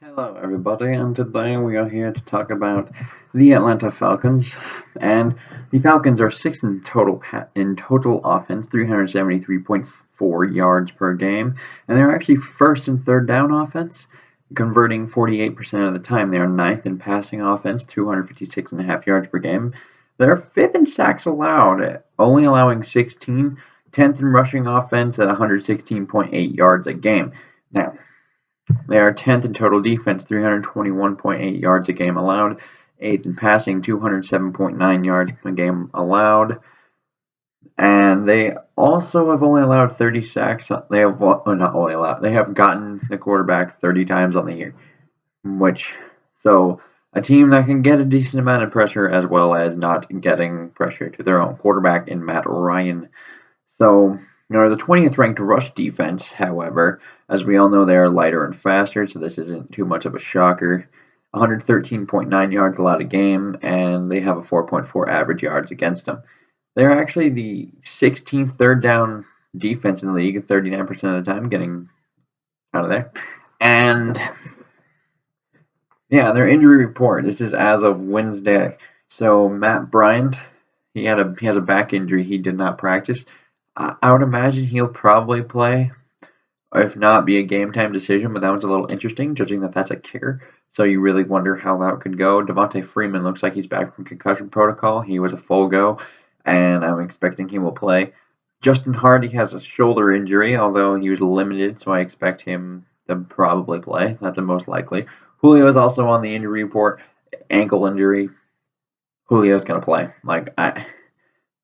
Hello, everybody, and today we are here to talk about the Atlanta Falcons. And the Falcons are sixth in total offense, 373.4 yards per game, and they're actually first in third down offense, converting 48% of the time. They are ninth in passing offense, 256.5 yards per game. They're fifth in sacks allowed, only allowing 16, 10th in rushing offense at 116.8 yards a game. Now, they are 10th in total defense, 321.8 yards a game allowed. 8th in passing, 207.9 yards a game allowed. And they also have only allowed 30 sacks. They have not only allowed. They have gotten the quarterback 30 times on the year, so a team that can get a decent amount of pressure as well as not getting pressure to their own quarterback in Matt Ryan. So the 20th ranked rush defense, however, as we all know, they are lighter and faster, so this isn't too much of a shocker. 113.9 yards allowed a game, and they have a 4.4 average yards against them. They're actually the 16th third down defense in the league, 39% of the time getting out of there. And yeah, their injury report. This is as of Wednesday. So Matt Bryant, he has a back injury. He did not practice. I would imagine he'll probably play, or if not, be a game time decision. But that one's a little interesting, judging that that's a kicker. So you really wonder how that could go. Devontae Freeman looks like he's back from concussion protocol. He was a full go, and I'm expecting he will play. Justin Hardy has a shoulder injury, although he was limited, so I expect him to probably play. That's the most likely. Julio is also on the injury report, ankle injury. Julio's gonna play.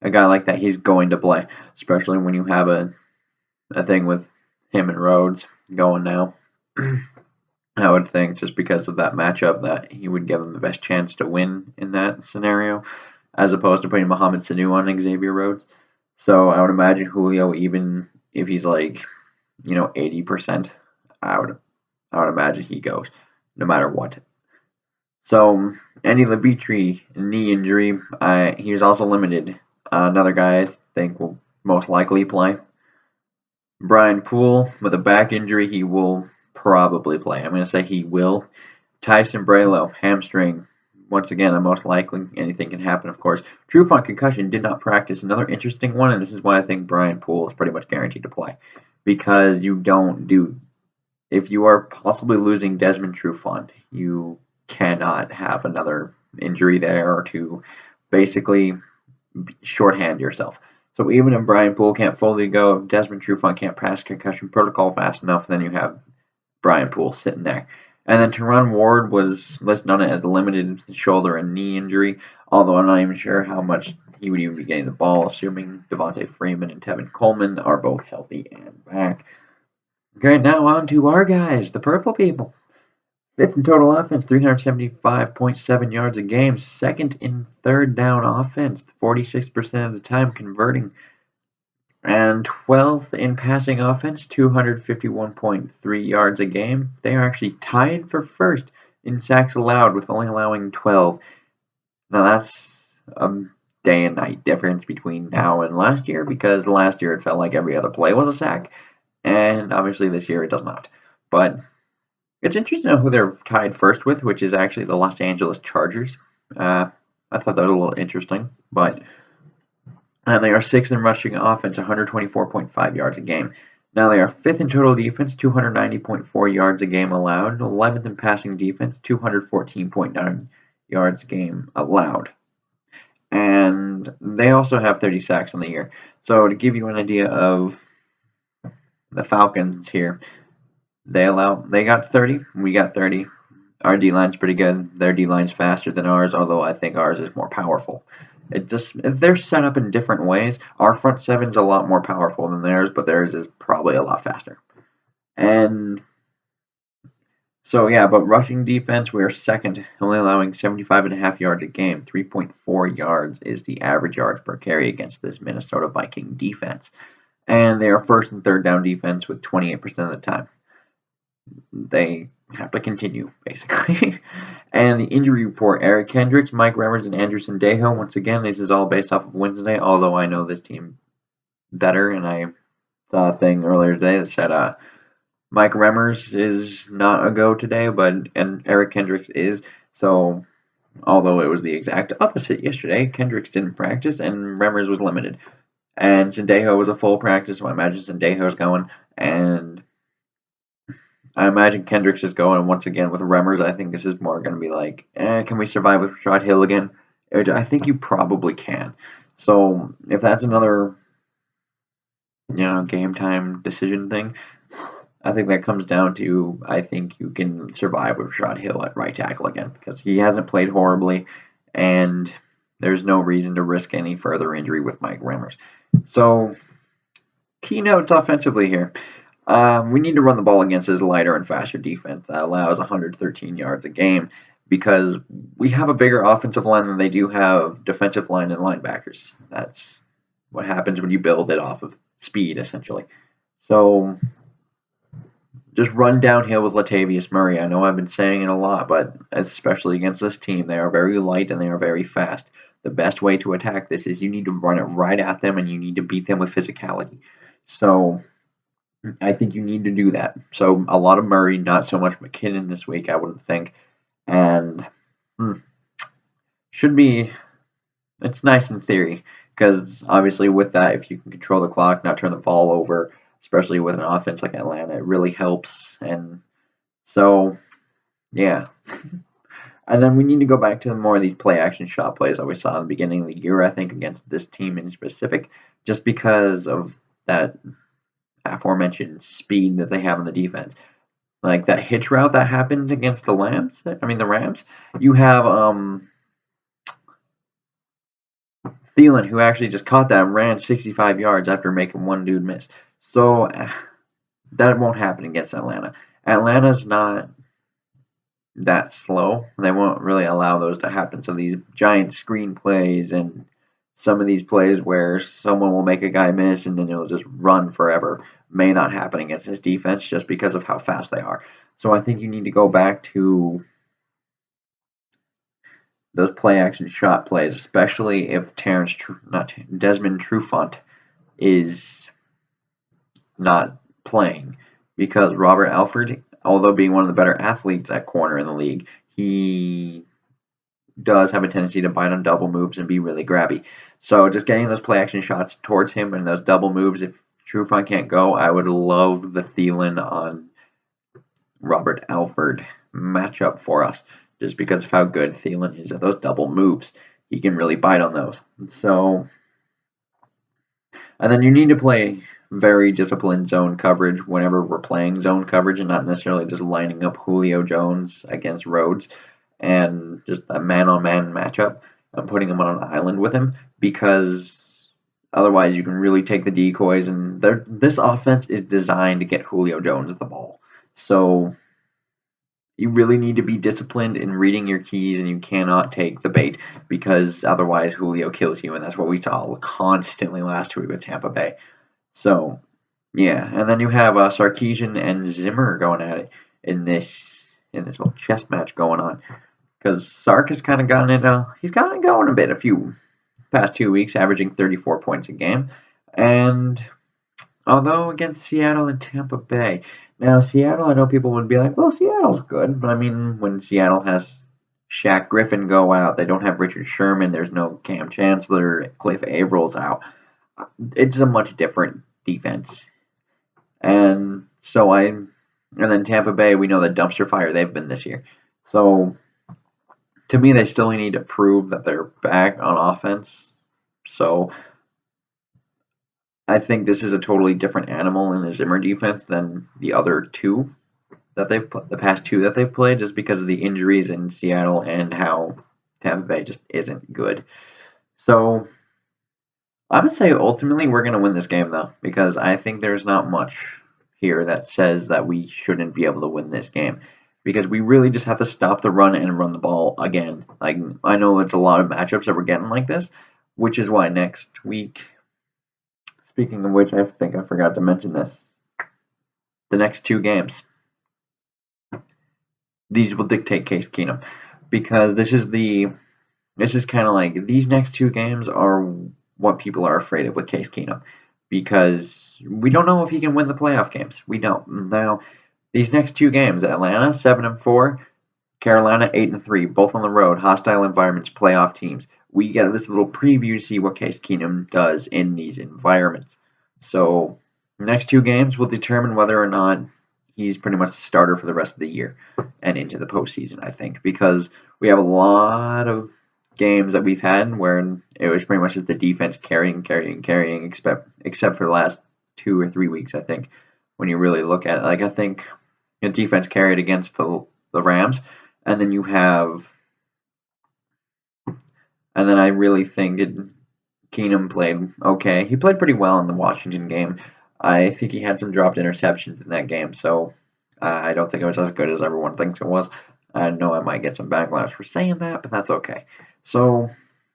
A guy like that, he's going to play, especially when you have a thing with him and Rhodes going now. I would think just because of that matchup that he would give him the best chance to win in that scenario, as opposed to putting Mohamed Sanu on Xavier Rhodes. So I would imagine Julio, even if he's 80%, I would imagine he goes, no matter what. So Andy Levitri, knee injury, he was also limited. Another guy I think will most likely play. Brian Poole, with a back injury, he will probably play. I'm going to say he will. Tyson Braylo, hamstring. Once again, the most likely. Anything can happen, of course. Trufant, concussion, did not practice. Another interesting one, and this is why I think Brian Poole is pretty much guaranteed to play. Because if you are possibly losing Desmond Trufant, you cannot have another injury there or to basically shorthand yourself. So even if Brian Poole can't fully go, if Desmond Trufant can't pass concussion protocol fast enough, then you have Brian Poole sitting there. And then Teron Ward was listed on it as limited shoulder and knee injury, although I'm not even sure how much he would even be getting the ball, assuming Devontae Freeman and Tevin Coleman are both healthy and back. Okay, now on to our guys, the Purple People. Fifth in total offense, 375.7 yards a game. Second in third down offense, 46% of the time converting. And 12th in passing offense, 251.3 yards a game. They are actually tied for first in sacks allowed, with only allowing 12. Now that's a day and night difference between now and last year, because last year it felt like every other play was a sack, and obviously this year it does not. But it's interesting to know who they're tied first with, which is actually the Los Angeles Chargers. I thought that was a little interesting, but they are sixth in rushing offense, 124.5 yards a game. Now they are fifth in total defense, 290.4 yards a game allowed. 11th in passing defense, 214.9 yards a game allowed. And they also have 30 sacks on the year. So to give you an idea of the Falcons here, they got 30, we got 30. Our D-line's pretty good. Their D-line's faster than ours, although I think ours is more powerful. They're set up in different ways. Our front seven's a lot more powerful than theirs, but theirs is probably a lot faster. And so yeah, but rushing defense, we are second, only allowing 75.5 yards a game. 3.4 yards is the average yards per carry against this Minnesota Viking defense. And they are first and third down defense with 28% of the time. They have to continue, basically. And the injury report, Eric Kendricks, Mike Remmers, and Andrew Sendejo. Once again, this is all based off of Wednesday, although I know this team better, and I saw a thing earlier today that said Mike Remmers is not a go today, and Eric Kendricks is. So although it was the exact opposite yesterday, Kendricks didn't practice and Remmers was limited. And Sendejo was a full practice, so I imagine Sendejo's going. And I imagine Kendricks is going once again with Remmers. I think this is more going to be like, can we survive with Rashad Hill again? I think you probably can. So if that's another, game time decision thing, I think that comes down to I think you can survive with Rashad Hill at right tackle again because he hasn't played horribly, and there's no reason to risk any further injury with Mike Remmers. So keynotes offensively here. We need to run the ball against his lighter and faster defense that allows 113 yards a game because we have a bigger offensive line than they do have defensive line and linebackers. That's what happens when you build it off of speed, essentially. So just run downhill with Latavius Murray. I know I've been saying it a lot, but especially against this team, they are very light and they are very fast. The best way to attack this is you need to run it right at them and you need to beat them with physicality. So I think you need to do that. So a lot of Murray, not so much McKinnon this week, I wouldn't think. And should be, it's nice in theory, because obviously with that, if you can control the clock, not turn the ball over, especially with an offense like Atlanta, it really helps. And so, yeah. And then we need to go back to more of these play action shot plays that we saw in the beginning of the year, I think, against this team in specific, just because of that aforementioned speed that they have in the defense. Like that hitch route that happened against the Rams. You have Thielen, who actually just caught that and ran 65 yards after making one dude miss. So that won't happen against Atlanta. Atlanta's not that slow. They won't really allow those to happen. So these giant screen plays and some of these plays where someone will make a guy miss and then it'll just run forever may not happen against this defense just because of how fast they are. So I think you need to go back to those play action shot plays, especially if Desmond Trufant is not playing, because Robert Alford, although being one of the better athletes at corner in the league, he does have a tendency to bite on double moves and be really grabby. So just getting those play action shots towards him and those double moves, if Trufant can't go, I would love the Thielen on Robert Alford matchup for us, just because of how good Thielen is at those double moves. He can really bite on those. So, and then you need to play very disciplined zone coverage whenever we're playing zone coverage and not necessarily just lining up Julio Jones against Rhodes and just a man-on-man matchup and putting him on an island with him, because otherwise you can really take the decoys, and this offense is designed to get Julio Jones the ball. So you really need to be disciplined in reading your keys, and you cannot take the bait, because otherwise Julio kills you, and that's what we saw constantly last week with Tampa Bay. So, yeah, and then you have Sarkisian and Zimmer going at it in this little chess match going on, because Sark has kind of he's gotten going a bit past 2 weeks, averaging 34 points a game, and although against Seattle and Tampa Bay. Now, Seattle, I know people would be like, well, Seattle's good, but I mean, when Seattle has Shaq Griffin go out, they don't have Richard Sherman, there's no Cam Chancellor, Cliff Avrill's out. It's a much different defense. And then Tampa Bay, we know the dumpster fire they've been this year. So, to me, they still need to prove that they're back on offense. So, I think this is a totally different animal in the Zimmer defense than the other two the past two that they've played, just because of the injuries in Seattle and how Tampa Bay just isn't good. So I would say ultimately we're going to win this game, though, because I think there's not much here that says that we shouldn't be able to win this game, because we really just have to stop the run and run the ball again. Like, I know it's a lot of matchups that we're getting like this, which is why next week, speaking of which, I think I forgot to mention this, the next two games, these will dictate Case Keenum, because this is kind of like, these next two games are what people are afraid of with Case Keenum, because we don't know if he can win the playoff games. We don't. Now, These next two games, Atlanta 7-4, Carolina 8-3, both on the road, hostile environments, playoff teams. We get this little preview to see what Case Keenum does in these environments. So, next two games will determine whether or not he's pretty much the starter for the rest of the year and into the postseason, I think, because we have a lot of games that we've had where it was pretty much just the defense carrying, except for the last 2 or 3 weeks, I think, when you really look at it. Like, I think the defense carried against the Rams, and then you have, and then I really think Keenum played okay. He played pretty well in the Washington game. I think he had some dropped interceptions in that game, so I don't think it was as good as everyone thinks it was. I know I might get some backlash for saying that, but that's okay. So,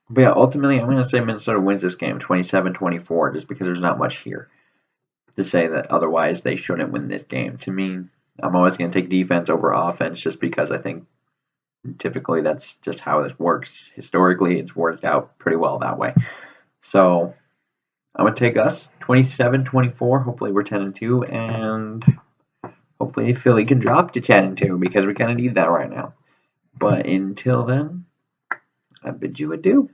but yeah, ultimately, I'm going to say Minnesota wins this game 27-24, just because there's not much here to say that otherwise they shouldn't win this game. To me, I'm always going to take defense over offense just because I think typically that's just how this works. Historically, it's worked out pretty well that way. So I'm going to take us 27-24. Hopefully we're 10-2, and hopefully Philly can drop to 10-2 because we kind of need that right now. But until then, I bid you adieu.